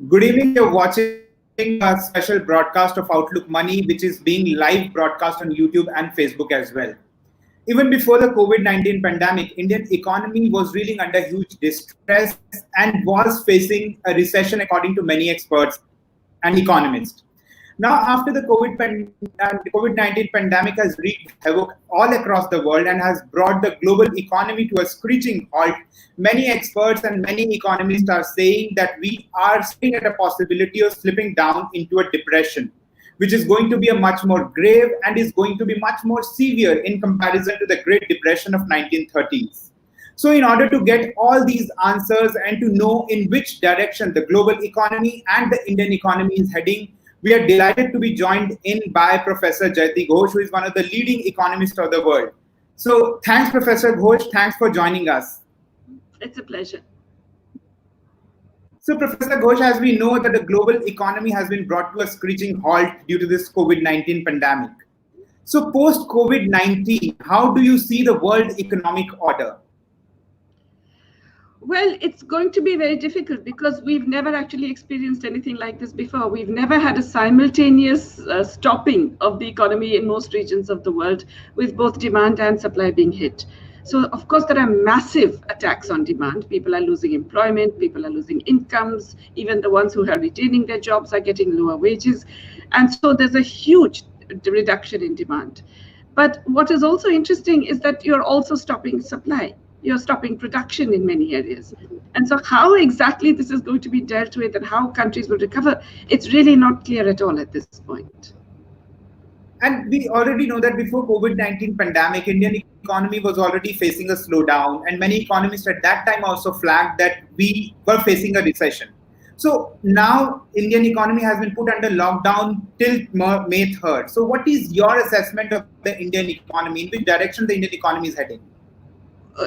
Good evening. You're watching a special broadcast of Outlook Money, which is being live broadcast on YouTube and Facebook as well. Even before the COVID-19 pandemic, Indian economy was reeling under huge distress and was facing a recession according to many experts and economists. Now, after the COVID-19 pandemic has wreaked havoc all across the world and has brought the global economy to a screeching halt, many experts and many economists are saying that we are sitting at a possibility of slipping down into a depression, which is going to be a much more grave and is going to be much more severe in comparison to the Great Depression of 1930s. So in order to get all these answers and to know in which direction the global economy and the Indian economy is heading, we are delighted to be joined in by Professor Jayati Ghosh, who is one of the leading economists of the world. So thanks, Professor Ghosh. Thanks for joining us. It's a pleasure. So, Professor Ghosh, as we know that the global economy has been brought to a screeching halt due to this COVID-19 pandemic. So, post-COVID-19, how do you see the world economic order? Well, it's going to be very difficult because we've never actually experienced anything like this before. We've never had a simultaneous stopping of the economy in most regions of the world, with both demand and supply being hit. So, of course, there are massive attacks on demand. People are losing employment, people are losing incomes, even the ones who are retaining their jobs are getting lower wages. And so there's a huge reduction in demand. But what is also interesting is that you're also stopping supply. You're stopping production in many areas. And so how exactly this is going to be dealt with and how countries will recover, it's really not clear at all at this point. And we already know that before COVID-19 pandemic, Indian economy was already facing a slowdown, and many economists at that time also flagged that we were facing a recession. So now Indian economy has been put under lockdown till May 3rd. So what is your assessment of the Indian economy? In which direction the Indian economy is heading?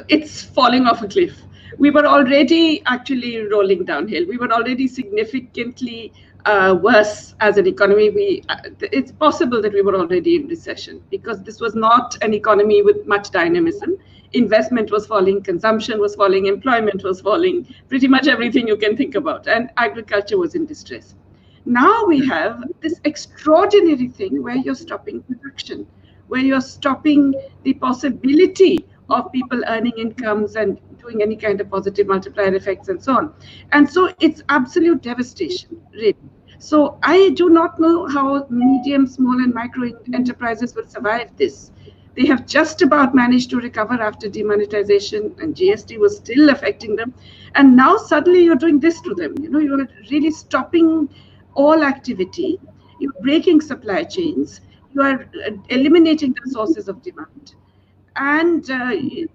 It's falling off a cliff. We were already actually rolling downhill. We were already significantly worse as an economy. It's possible that we were already in recession because this was not an economy with much dynamism. Investment was falling, consumption was falling, employment was falling, pretty much everything you can think about, and agriculture was in distress. Now we have this extraordinary thing where you're stopping production, where you're stopping the possibility of people earning incomes and doing any kind of positive multiplier effects and so on. And so it's absolute devastation, really. So I do not know how medium, small and micro enterprises will survive this. They have just about managed to recover after demonetization, and GST was still affecting them. And now suddenly you're doing this to them. You're really stopping all activity. You're breaking supply chains. You are eliminating the sources of demand. And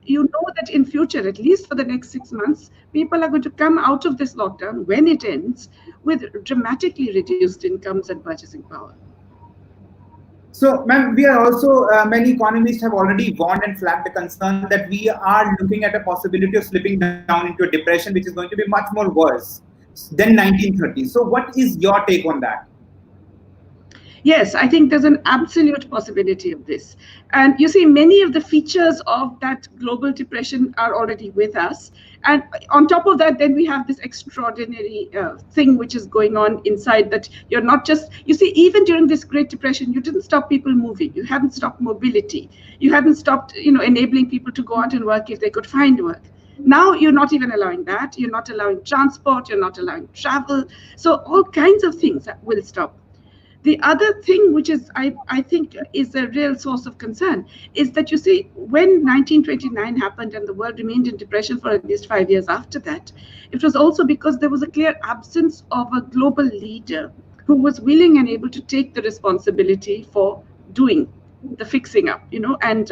you know that in future, at least for the next 6 months, people are going to come out of this lockdown when it ends with dramatically reduced incomes and purchasing power. So, ma'am, we are also, many economists have already warned and flagged the concern that we are looking at a possibility of slipping down into a depression, which is going to be much more worse than 1930. So what is your take on that? Yes, I think there's an absolute possibility of this. And you see, many of the features of that global depression are already with us. And on top of that, then we have this extraordinary thing which is going on inside, that you're not just, you see, even during this Great Depression, you didn't stop people moving. You haven't stopped mobility. You haven't stopped, enabling people to go out and work if they could find work. Now you're not even allowing that. You're not allowing transport. You're not allowing travel. So all kinds of things will stop. The other thing, which is, I think, is a real source of concern, is that, you see, when 1929 happened and the world remained in depression for at least 5 years after that, it was also because there was a clear absence of a global leader who was willing and able to take the responsibility for doing the fixing up, and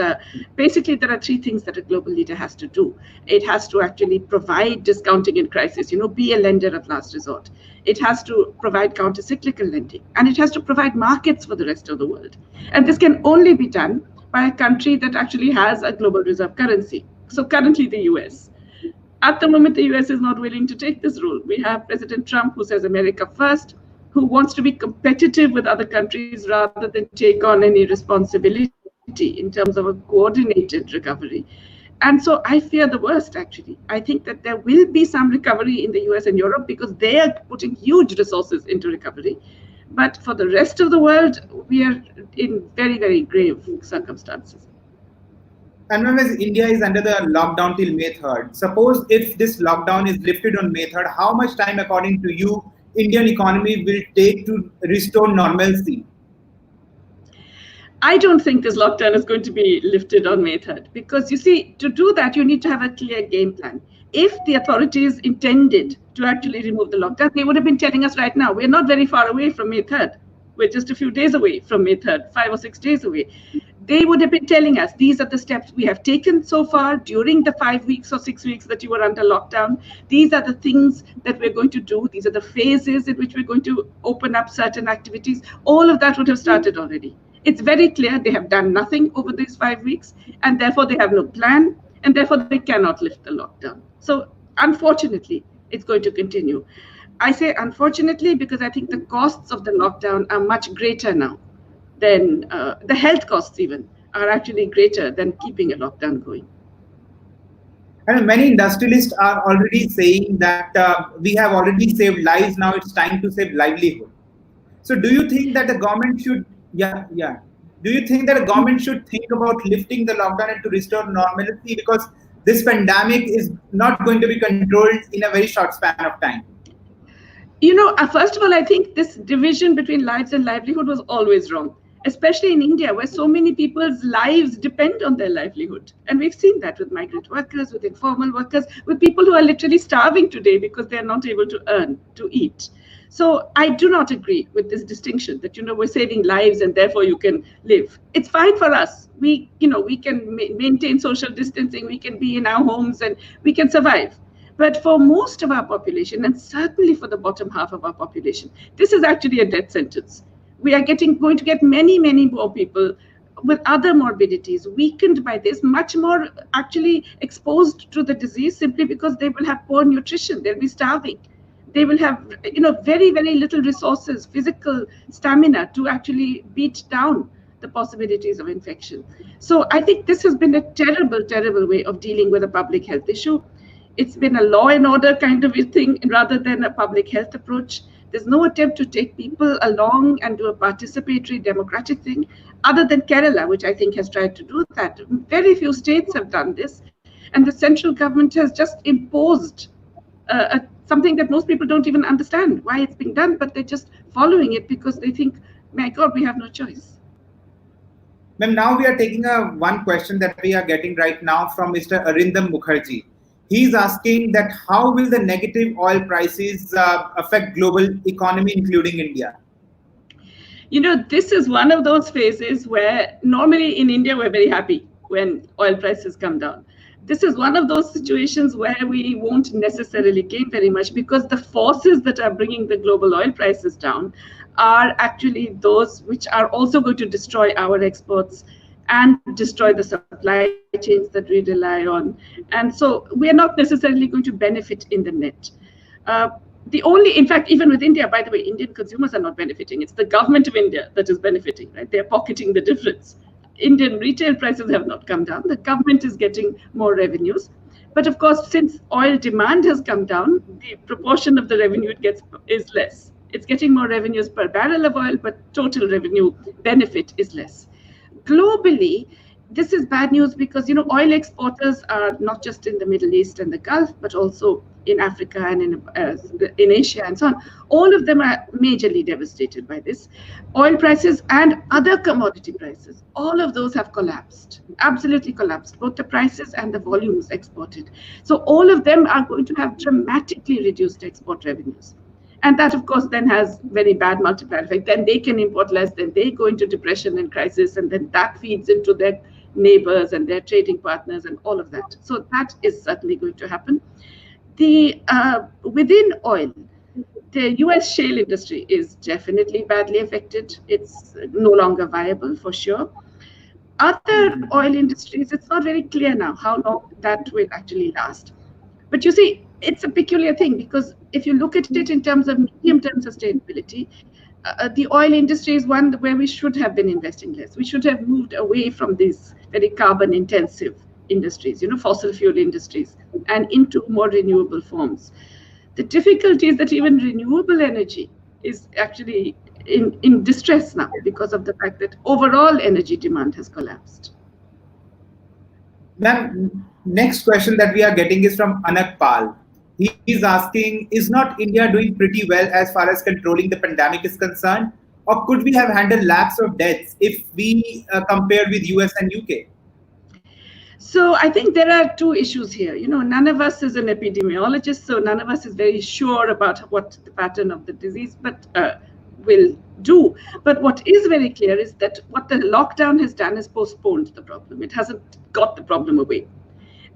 basically there are 3 things that a global leader has to do. It has to actually provide discounting in crisis, be a lender of last resort. It has to provide counter-cyclical lending, and it has to provide markets for the rest of the world. And this can only be done by a country that actually has a global reserve currency. So currently the US. At the moment, the US is not willing to take this role. We have President Trump, who says America first, who wants to be competitive with other countries rather than take on any responsibility in terms of a coordinated recovery. And so I fear the worst, actually. I think that there will be some recovery in the US and Europe because they are putting huge resources into recovery. But for the rest of the world, we are in very, very grave circumstances. And when India is under the lockdown till May 3rd, suppose if this lockdown is lifted on May 3rd, how much time, according to you, Indian economy will take to restore normalcy? I don't think this lockdown is going to be lifted on May 3rd because you see, to do that, you need to have a clear game plan. If the authorities intended to actually remove the lockdown, they would have been telling us right now. We're not very far away from May 3rd. We're just a few days away from May 3rd, 5 or 6 days away. They would have been telling us these are the steps we have taken so far during the 5 weeks or 6 weeks that you were under lockdown. These are the things that we're going to do. These are the phases in which we're going to open up certain activities. All of that would have started already. It's very clear they have done nothing over these 5 weeks, and therefore they have no plan, and therefore they cannot lift the lockdown. So unfortunately, it's going to continue. I say unfortunately because I think the costs of the lockdown are much greater now than the health costs even are actually greater than keeping a lockdown going. And many industrialists are already saying that we have already saved lives, now it's time to save livelihood. So do you think that the government should, yeah, do you think that the government should think about lifting the lockdown and to restore normalcy, because this pandemic is not going to be controlled in a very short span of time? First of all, I think this division between lives and livelihood was always wrong, especially in India, where so many people's lives depend on their livelihood. And we've seen that with migrant workers, with informal workers, with people who are literally starving today because they're not able to earn, to eat. So I do not agree with this distinction that, we're saving lives and therefore you can live. It's fine for us. We can maintain social distancing, we can be in our homes and we can survive. But for most of our population, and certainly for the bottom half of our population, this is actually a death sentence. We are going to get many, many more people with other morbidities, weakened by this, much more actually exposed to the disease simply because they will have poor nutrition, they'll be starving. They will have, very, very little resources, physical stamina to actually beat down the possibilities of infection. So I think this has been a terrible, terrible way of dealing with a public health issue. It's been a law and order kind of a thing rather than a public health approach. There's no attempt to take people along and do a participatory democratic thing, other than Kerala, which I think has tried to do that. Very few states have done this. And the central government has just imposed something that most people don't even understand why it's being done, but they're just following it because they think, my God, we have no choice. Ma'am, now we are taking one question that we are getting right now from Mr. Arindam Mukherjee. He's asking that how will the negative oil prices affect global economy, including India? This is one of those phases where normally in India, we're very happy when oil prices come down. This is one of those situations where we won't necessarily gain very much because the forces that are bringing the global oil prices down are actually those which are also going to destroy our exports and destroy the supply chains that we rely on. And so we are not necessarily going to benefit in the net. In fact, even with India, by the way, Indian consumers are not benefiting. It's the government of India that is benefiting, right? They're pocketing the difference. Indian retail prices have not come down. The government is getting more revenues. But of course, since oil demand has come down, the proportion of the revenue it gets is less. It's getting more revenues per barrel of oil, but total revenue benefit is less. Globally, this is bad news because, oil exporters are not just in the Middle East and the Gulf, but also in Africa and in Asia and so on. All of them are majorly devastated by this. Oil prices and other commodity prices, all of those have collapsed, absolutely collapsed, both the prices and the volumes exported. So all of them are going to have dramatically reduced export revenues. And that, of course, then has very bad multiplier effect. Then they can import less, then they go into depression and crisis, and then that feeds into their neighbors and their trading partners and all of that. So that is certainly going to happen. Within oil, the US shale industry is definitely badly affected. It's no longer viable for sure. Other oil industries, it's not very clear now how long that will actually last. But you see, it's a peculiar thing because if you look at it in terms of medium-term sustainability, the oil industry is one where we should have been investing less. We should have moved away from these very carbon-intensive industries, fossil fuel industries, and into more renewable forms. The difficulty is that even renewable energy is actually in distress now because of the fact that overall energy demand has collapsed. Ma'am, next question that we are getting is from Anak Pal. He's asking, is not India doing pretty well as far as controlling the pandemic is concerned? Or could we have handled lakhs of deaths if we compare with US and UK? So I think there are two issues here. None of us is an epidemiologist, so none of us is very sure about what the pattern of the disease will do. But what is very clear is that what the lockdown has done is postponed the problem. It hasn't got the problem away.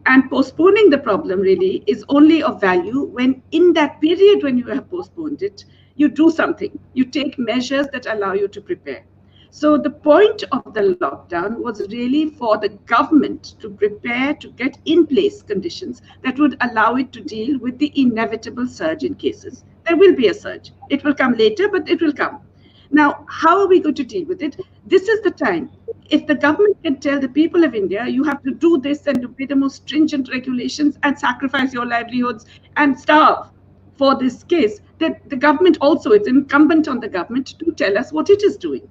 And postponing the problem really is only of value when in that period when you have postponed it, you do something. You take measures that allow you to prepare. So the point of the lockdown was really for the government to prepare to get in place conditions that would allow it to deal with the inevitable surge in cases. There will be a surge. It will come later, but it will come. Now, how are we going to deal with it? This is the time. If the government can tell the people of India, you have to do this and obey the most stringent regulations and sacrifice your livelihoods and starve for this case, then the government also, it's incumbent on the government to tell us what it is doing.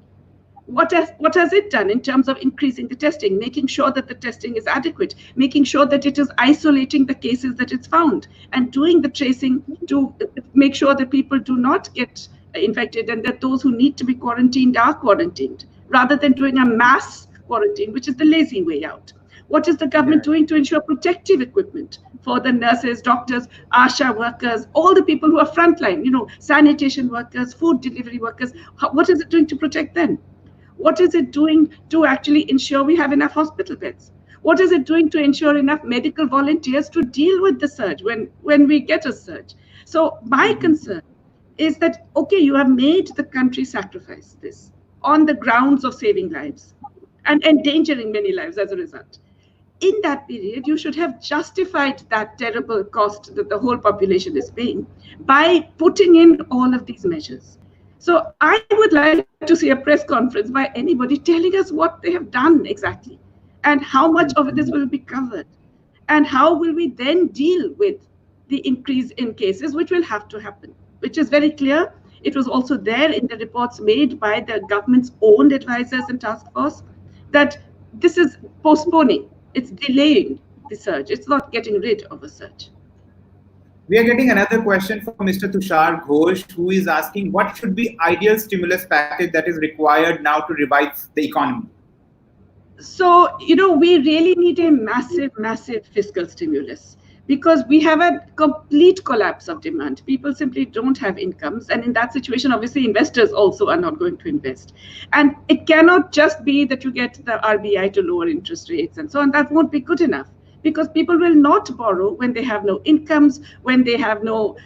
What has it done in terms of increasing the testing, making sure that the testing is adequate, making sure that it is isolating the cases that it's found, and doing the tracing to make sure that people do not get infected and that those who need to be quarantined are quarantined, rather than doing a mass quarantine, which is the lazy way out. What is the government doing to ensure protective equipment for the nurses, doctors, ASHA workers, all the people who are frontline, sanitation workers, food delivery workers? What is it doing to protect them? What is it doing to actually ensure we have enough hospital beds? What is it doing to ensure enough medical volunteers to deal with the surge when we get a surge? So my concern is that, okay, you have made the country sacrifice this on the grounds of saving lives and endangering many lives as a result. In that period, you should have justified that terrible cost that the whole population is paying by putting in all of these measures. So I would like to see a press conference by anybody telling us what they have done exactly and how much of this will be covered and how will we then deal with the increase in cases, which will have to happen, which is very clear. It was also there in the reports made by the government's own advisors and task force that this is postponing, it's delaying the surge, it's not getting rid of a surge. We are getting another question from Mr. Tushar Ghosh, who is asking what should be ideal stimulus package that is required now to revive the economy? So, we really need a massive fiscal stimulus because we have a complete collapse of demand. People simply don't have incomes. And in that situation, obviously, investors also are not going to invest. And it cannot just be that you get the RBI to lower interest rates and so on. That won't be good enough, because people will not borrow when they have no incomes, when they have no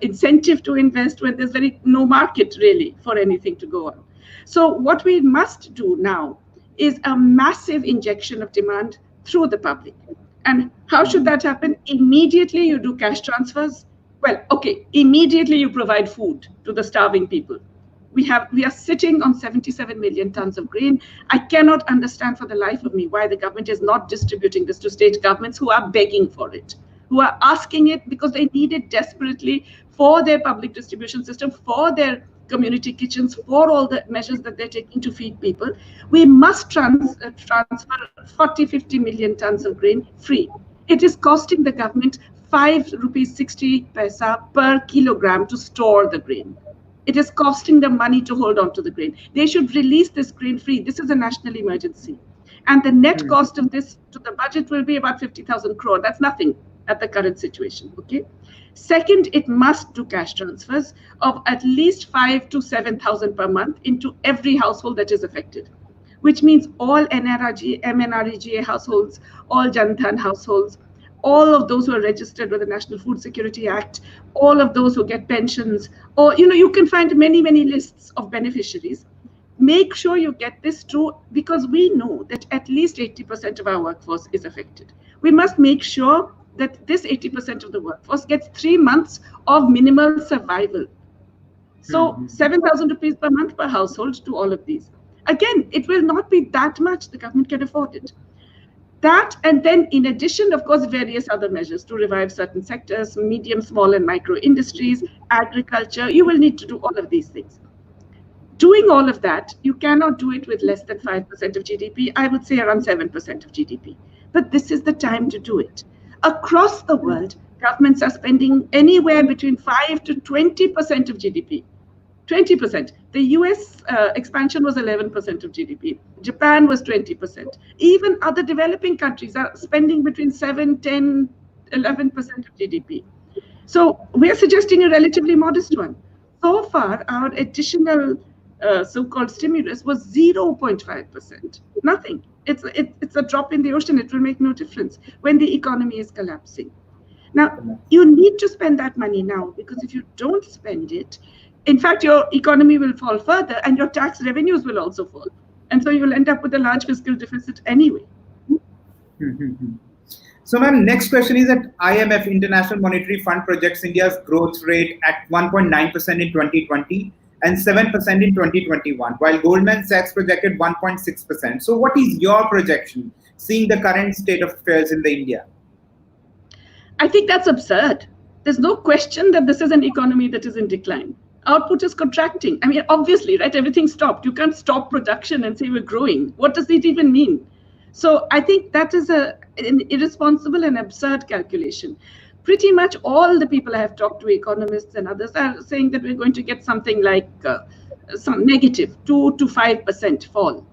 incentive to invest, when there's no market really for anything to go on. So what we must do now is a massive injection of demand through the public. And how should that happen? Immediately you do cash transfers. Well, okay, immediately you provide food to the starving people. We are sitting on 77 million tons of grain. I cannot understand for the life of me why the government is not distributing this to state governments who are begging for it, who are asking it because they need it desperately for their public distribution system, for their community kitchens, for all the measures that they're taking to feed people. We must transfer 40, 50 million tons of grain free. It is costing the government 5 rupees 60 paisa per kilogram to store the grain. It is costing them money to hold on to the grain. They should release this grain free. This is a national emergency. And the net cost of this to the budget will be about 50,000 crore. That's nothing at the current situation, okay? Second, it must do cash transfers of at least 5,000 to 7,000 per month into every household that is affected, which means all MNREGA households, all Jan Dhan households, all of those who are registered with the National Food Security Act, all of those who get pensions, or you can find many lists of beneficiaries. Make sure you get this through, because we know that at least 80% of our workforce is affected. We must make sure that this 80% of the workforce gets 3 months of minimal survival. So 7,000 rupees per month per household to all of these. Again, it will not be that much. The government can afford it. That, and then in addition, of course, various other measures to revive certain sectors, medium, small, and micro industries, agriculture. You will need to do all of these things. Doing all of that, you cannot do it with less than 5% of GDP. I would say around 7% of GDP. But this is the time to do it. Across the world, governments are spending anywhere between 5 to 20% of GDP. 20%. The US expansion was 11% of GDP. Japan was 20%. Even other developing countries are spending between 7, 10, 11% of GDP. So we're suggesting a relatively modest one. So far, our additional so-called stimulus was 0.5%. Nothing. It's a drop in the ocean. It will make no difference when the economy is collapsing. Now, you need to spend that money now, because if you don't spend it, in fact, your economy will fall further and your tax revenues will also fall. And so you'll end up with a large fiscal deficit anyway. So, ma'am, next question is that IMF, International Monetary Fund, projects India's growth rate at 1.9% in 2020 and 7% in 2021, while Goldman Sachs projected 1.6%. So what is your projection, seeing the current state of affairs in the India? I think that's absurd. There's no question that this is an economy that is in decline. Output is contracting. I mean, obviously, right? Everything stopped. You can't stop production and say we're growing. What does it even mean? So I think that is an irresponsible and absurd calculation. Pretty much all the people I have talked to, economists and others, are saying that we're going to get something like some negative 2 to 5% fall.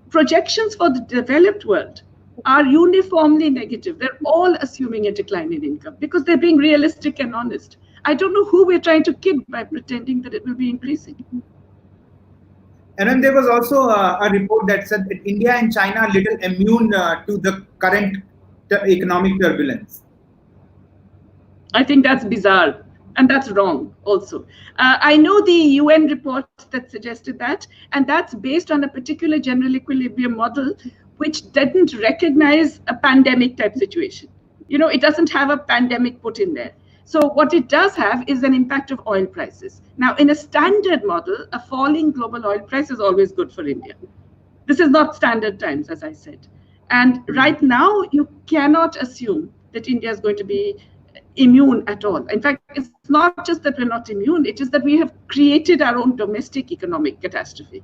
Projections for the developed world are uniformly negative. They're all assuming a decline in income because they're being realistic and honest. I don't know who we're trying to kid by pretending that it will be increasing. And then there was also a report that said that India and China are little immune to the current economic turbulence. I think that's bizarre, and that's wrong also. I know the UN report that suggested that, and that's based on a particular general equilibrium model which didn't recognize a pandemic type situation. It doesn't have a pandemic put in there. So what it does have is an impact of oil prices. Now, in a standard model, a falling global oil price is always good for India. This is not standard times, as I said. And right now, you cannot assume that India is going to be immune at all. In fact, it's not just that we're not immune, it is that we have created our own domestic economic catastrophe.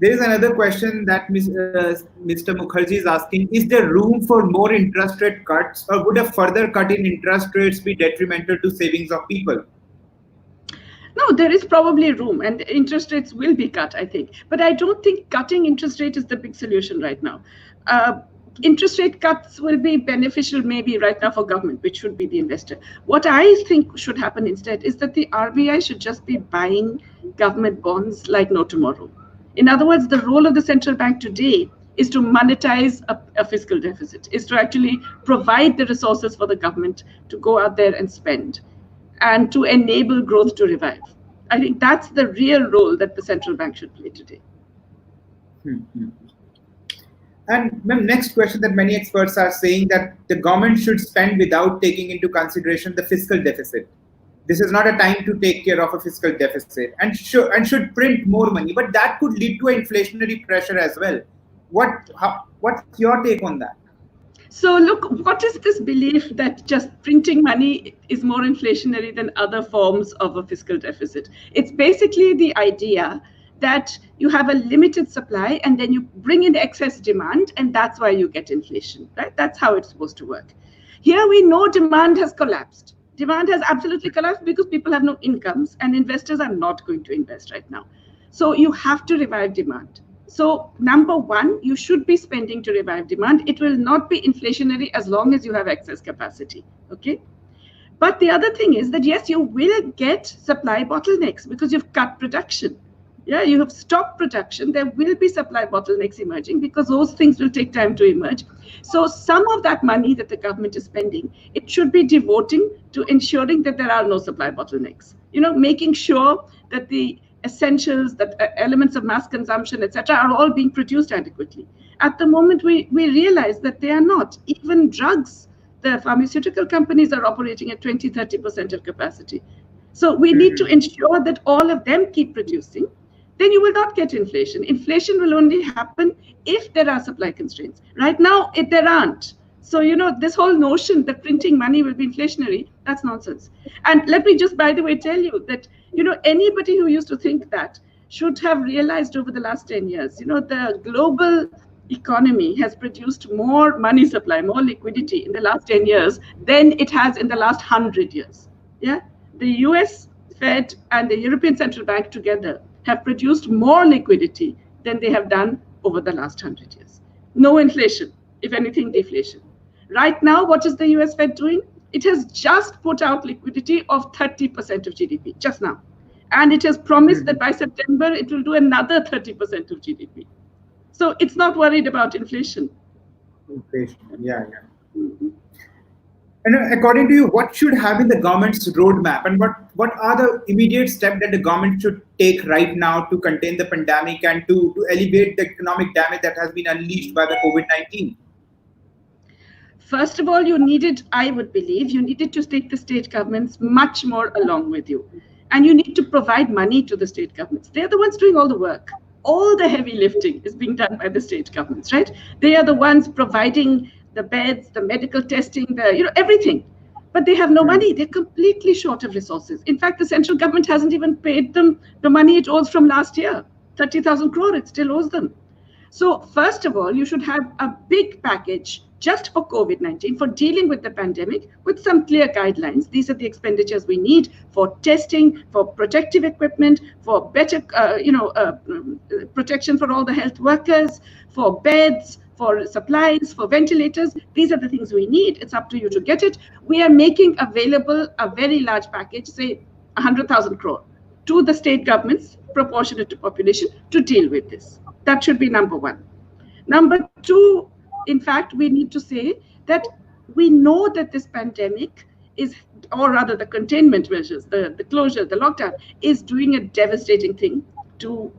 There is another question that Mr. Mukherjee is asking, is there room for more interest rate cuts, or would a further cut in interest rates be detrimental to savings of people? No, there is probably room, and interest rates will be cut, I think. But I don't think cutting interest rate is the big solution right now. Interest rate cuts will be beneficial maybe right now for government, which should be the investor. What I think should happen instead is that the RBI should just be buying government bonds like no tomorrow. In other words, the role of the central bank today is to monetize a fiscal deficit, is to actually provide the resources for the government to go out there and spend, and to enable growth to revive. I think that's the real role that the central bank should play today. And next question that many experts are saying that the government should spend without taking into consideration the fiscal deficit. This is not a time to take care of a fiscal deficit and should print more money, but that could lead to inflationary pressure as well. What's your take on that? So look, what is this belief that just printing money is more inflationary than other forms of a fiscal deficit? It's basically the idea that you have a limited supply and then you bring in excess demand, and that's why you get inflation, right? That's how it's supposed to work. Here we know demand has collapsed. Demand has absolutely collapsed because people have no incomes and investors are not going to invest right now. So you have to revive demand. So number one, you should be spending to revive demand. It will not be inflationary as long as you have excess capacity, okay? But the other thing is that yes, you will get supply bottlenecks because you've cut production. Yeah, you have stopped production. There will be supply bottlenecks emerging because those things will take time to emerge. So some of that money that the government is spending, it should be devoting to ensuring that there are no supply bottlenecks. Making sure that the essentials, that elements of mass consumption, etc., are all being produced adequately. At the moment, we realize that they are not. Even drugs, the pharmaceutical companies are operating at 20, 30% of capacity. So we need to ensure that all of them keep producing. then you will not get inflation. Inflation will only happen if there are supply constraints. Right now, there aren't. So, this whole notion that printing money will be inflationary, that's nonsense. And let me just, by the way, tell you that, anybody who used to think that should have realized over the last 10 years, the global economy has produced more money supply, more liquidity in the last 10 years than it has in the last 100 years. Yeah. The US Fed and the European Central Bank together have produced more liquidity than they have done over the last 100 years. No inflation, if anything, deflation. Right now, what is the US Fed doing? It has just put out liquidity of 30% of GDP, just now. And it has promised that by September, it will do another 30% of GDP. So it's not worried about inflation. Inflation, yeah. And according to you, what should have been the government's roadmap, and what are the immediate steps that the government should take right now to contain the pandemic and to alleviate the economic damage that has been unleashed by the COVID-19? First of all, I would believe, you needed to take the state governments much more along with you. And you need to provide money to the state governments. They're the ones doing all the work. All the heavy lifting is being done by the state governments, right? They are the ones providing the beds, the medical testing, everything. But they have no money. They're completely short of resources. In fact, the central government hasn't even paid them the money it owes from last year. 30,000 crore, it still owes them. So first of all, you should have a big package just for COVID-19, for dealing with the pandemic, with some clear guidelines. These are the expenditures we need for testing, for protective equipment, for better protection for all the health workers, for beds, for supplies, for ventilators. These are the things we need. It's up to you to get it. We are making available a very large package, say 100,000 crore, to the state governments, proportionate to population, to deal with this. That should be number one. Number two, in fact, we need to say that we know that this pandemic is, or rather the containment measures, the closure, the lockdown, is doing a devastating thing to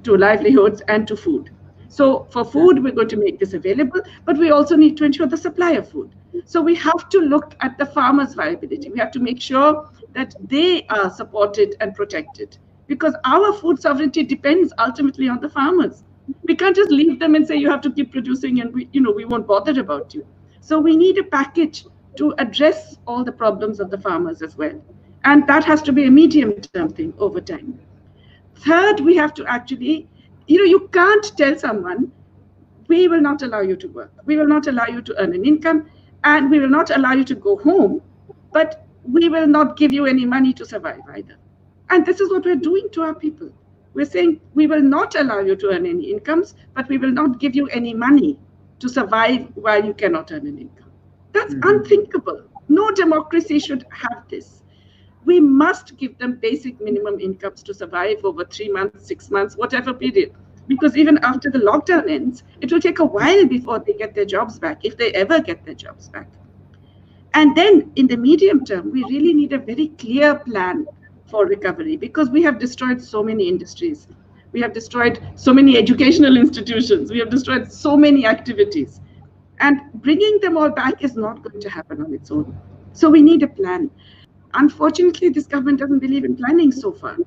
livelihoods and to food. So for food, we're going to make this available, but we also need to ensure the supply of food. So we have to look at the farmers' viability. We have to make sure that they are supported and protected, because our food sovereignty depends ultimately on the farmers. We can't just leave them and say you have to keep producing and we won't bother about you. So we need a package to address all the problems of the farmers as well. And that has to be a medium-term thing over time. Third, we have to actually, you can't tell someone, we will not allow you to work. We will not allow you to earn an income, and we will not allow you to go home, but we will not give you any money to survive either. And this is what we're doing to our people. We're saying we will not allow you to earn any incomes, but we will not give you any money to survive while you cannot earn an income. That's unthinkable. No democracy should have this. We must give them basic minimum incomes to survive over 3 months, 6 months, whatever period. Because even after the lockdown ends, it will take a while before they get their jobs back, if they ever get their jobs back. And then in the medium term, we really need a very clear plan for recovery, because we have destroyed so many industries. We have destroyed so many educational institutions. We have destroyed so many activities. And bringing them all back is not going to happen on its own. So we need a plan. Unfortunately, this government doesn't believe in planning so far.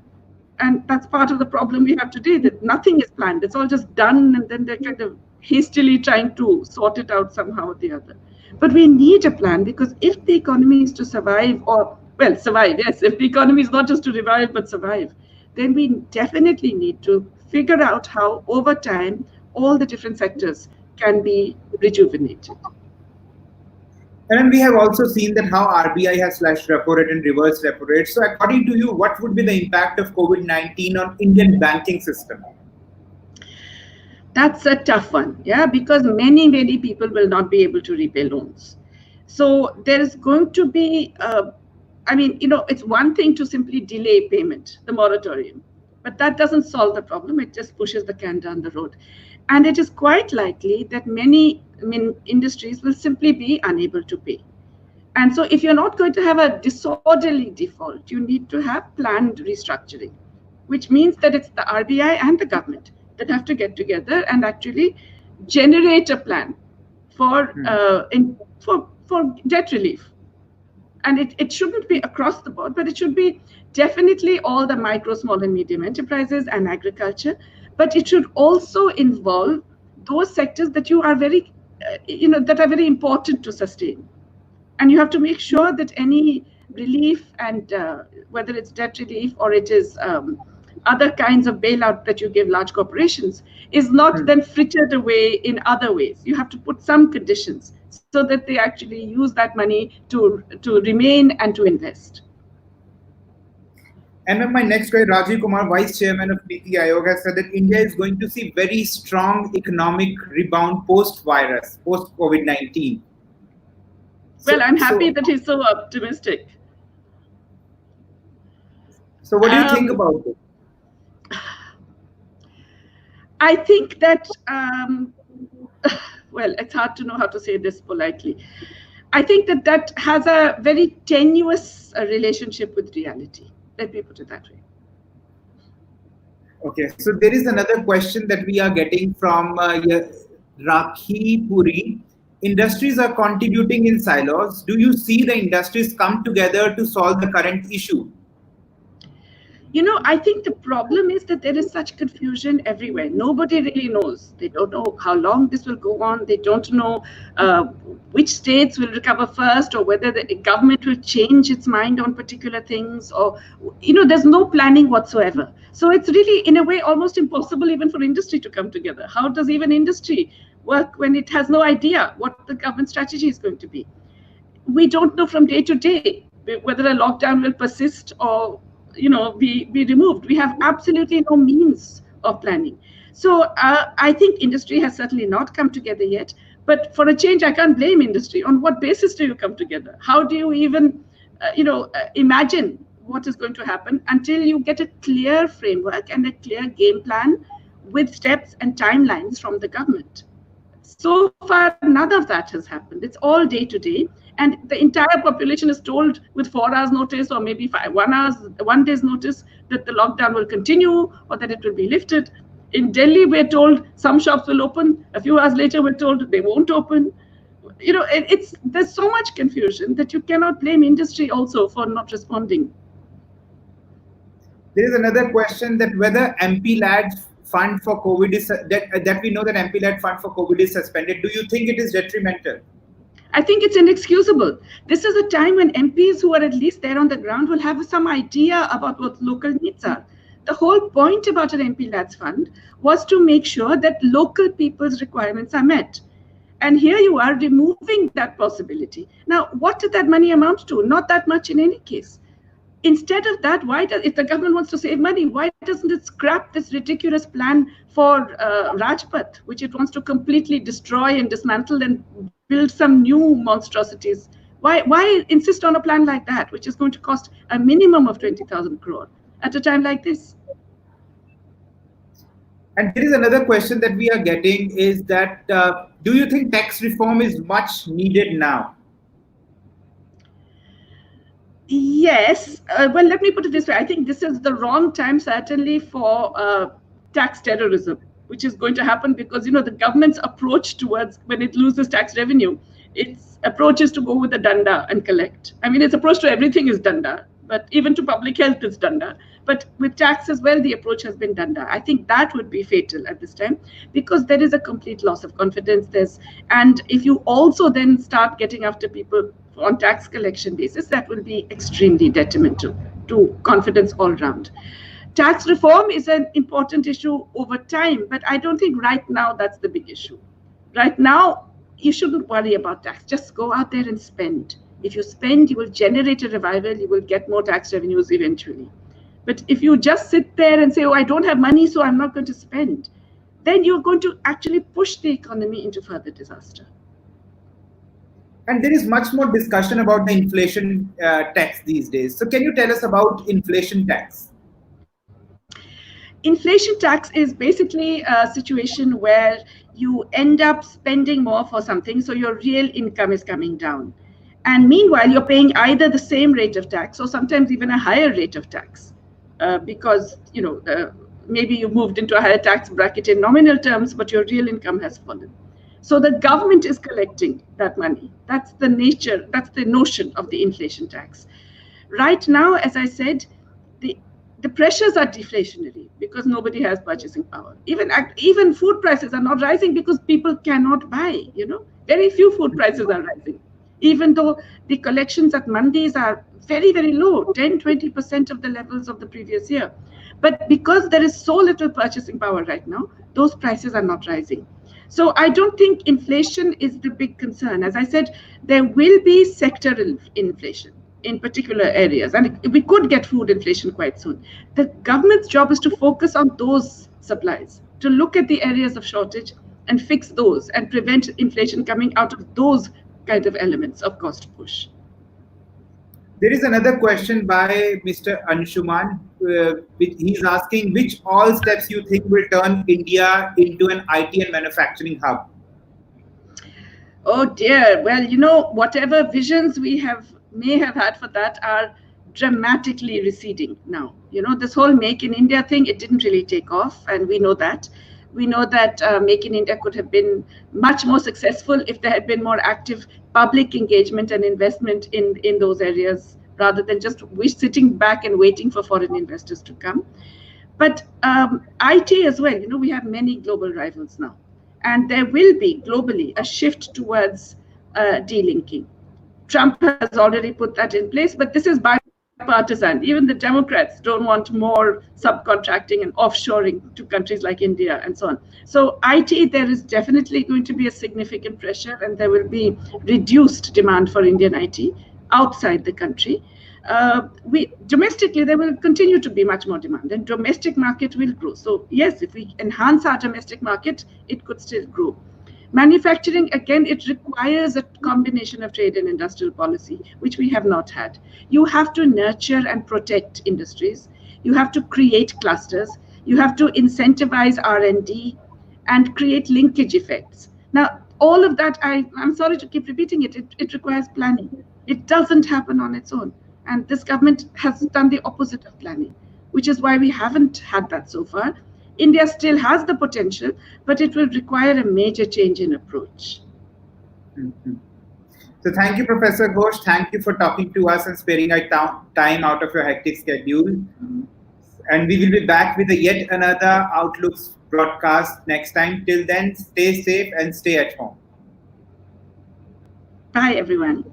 And that's part of the problem we have today, that nothing is planned. It's all just done, and then they're kind of hastily trying to sort it out somehow or the other. But we need a plan, because if the economy is to survive, survive, yes, if the economy is not just to revive but survive, then we definitely need to figure out how, over time, all the different sectors can be rejuvenated. And then we have also seen that how RBI has slashed repo rate and reversed repo rate. So according to you, what would be the impact of COVID-19 on Indian banking system? That's a tough one, because many people will not be able to repay loans. So there is going to be, it's one thing to simply delay payment, the moratorium, but that doesn't solve the problem. It just pushes the can down the road. And it is quite likely that many industries will simply be unable to pay. And so if you're not going to have a disorderly default, you need to have planned restructuring, which means that it's the RBI and the government that have to get together and actually generate a plan for debt relief. And it shouldn't be across the board, but it should be definitely all the micro, small, and medium enterprises and agriculture. But it should also involve those sectors that you are very, that are very important to sustain. And you have to make sure that any relief, and whether it's debt relief or it is other kinds of bailout that you give large corporations, is not then frittered away in other ways. You have to put some conditions so that they actually use that money to remain and to invest. And then my next question, Rajiv Kumar, Vice Chairman of Niti Aayog, has said that India is going to see very strong economic rebound post-virus, post-COVID-19. Well, I'm happy that he's so optimistic. So what do you think about it? I think that, well, it's hard to know how to say this politely. I think that that has a very tenuous relationship with reality. Let me put it that way. Okay, so there is another question that we are getting from Rakhi Puri. Industries are contributing in silos. Do you see the industries come together to solve the current issue? I think the problem is that there is such confusion everywhere. Nobody really knows. They don't know how long this will go on. They don't know which states will recover first, or whether the government will change its mind on particular things, or, there's no planning whatsoever. So it's really, in a way, almost impossible even for industry to come together. How does even industry work when it has no idea what the government strategy is going to be? We don't know from day to day whether a lockdown will persist or be removed. We have absolutely no means of planning. So I think industry has certainly not come together yet. But for a change, I can't blame industry. On what basis do you come together? How do you even, imagine what is going to happen until you get a clear framework and a clear game plan with steps and timelines from the government? So far, none of that has happened. It's all day to day. And the entire population is told with 4 hours notice, or maybe 1 day's notice, that the lockdown will continue or that it will be lifted. In Delhi, we're told some shops will open. A few hours later, we're told they won't open. There's so much confusion that you cannot blame industry also for not responding. There is another question that whether MP-led fund for COVID is that we know that MP-led fund for COVID is suspended. Do you think it is detrimental? I think it's inexcusable. This is a time when MPs who are at least there on the ground will have some idea about what local needs are. The whole point about an MP-led fund was to make sure that local people's requirements are met. And here you are removing that possibility. Now, what did that money amount to? Not that much in any case. Instead of that, if the government wants to save money, why doesn't it scrap this ridiculous plan for Rajpath, which it wants to completely destroy and dismantle and build some new monstrosities? Why insist on a plan like that, which is going to cost a minimum of 20,000 crore at a time like this? And there is another question that we are getting is that, do you think tax reform is much needed now? Yes. Well, let me put it this way. I think this is the wrong time, certainly, for tax terrorism, which is going to happen because, the government's approach towards when it loses tax revenue, its approach is to go with the danda and collect. I mean, its approach to everything is danda, but even to public health is danda. But with tax as well, the approach has been danda. I think that would be fatal at this time because there is a complete loss of confidence. And if you also then start getting after people on tax collection basis, that will be extremely detrimental to confidence all round. Tax reform is an important issue over time, but I don't think right now that's the big issue. Right now, you shouldn't worry about tax. Just go out there and spend. If you spend, you will generate a revival. You will get more tax revenues eventually. But if you just sit there and say, oh, I don't have money, so I'm not going to spend, then you're going to actually push the economy into further disaster. And there is much more discussion about the inflation tax these days. So can you tell us about inflation tax? Inflation tax is basically a situation where you end up spending more for something, so your real income is coming down. And meanwhile, you're paying either the same rate of tax or sometimes even a higher rate of tax because, maybe you moved into a higher tax bracket in nominal terms, but your real income has fallen. So the government is collecting that money. That's the nature, that's the notion of the inflation tax. Right now, as I said, the the pressures are deflationary because nobody has purchasing power. Even food prices are not rising because people cannot buy. Very few food prices are rising, even though the collections at mandis are very, very low, 10-20% of the levels of the previous year. But because there is so little purchasing power right now, those prices are not rising. So I don't think inflation is the big concern. As I said, there will be sectoral inflation in particular areas, and we could get food inflation quite soon. The government's job is to focus on those supplies, to look at the areas of shortage and fix those and prevent inflation coming out of those kind of elements of cost push. There is another question by Mr. Anshuman. He's asking which all steps you think will turn India into an IT and manufacturing hub. Oh dear. Well, whatever visions we may have had for that are dramatically receding now. This whole Make in India thing, it didn't really take off, and we know that. We know that Make in India could have been much more successful if there had been more active public engagement and investment in those areas rather than just sitting back and waiting for foreign investors to come. But IT as well, we have many global rivals now. And there will be globally a shift towards delinking. Trump has already put that in place, but this is bipartisan. Even the Democrats don't want more subcontracting and offshoring to countries like India and so on. So IT, there is definitely going to be a significant pressure, and there will be reduced demand for Indian IT outside the country. Domestically, there will continue to be much more demand, and domestic market will grow. So yes, if we enhance our domestic market, it could still grow. Manufacturing, again, it requires a combination of trade and industrial policy, which we have not had. You have to nurture and protect industries. You have to create clusters. You have to incentivize R&D and create linkage effects. Now, all of that, I'm sorry to keep repeating it, it requires planning. It doesn't happen on its own. And this government has done the opposite of planning, which is why we haven't had that so far. India still has the potential, but it will require a major change in approach. Mm-hmm. So thank you, Professor Ghosh. Thank you for talking to us and sparing time out of your hectic schedule. And we will be back with yet another Outlooks broadcast next time. Till then, stay safe and stay at home. Bye, everyone.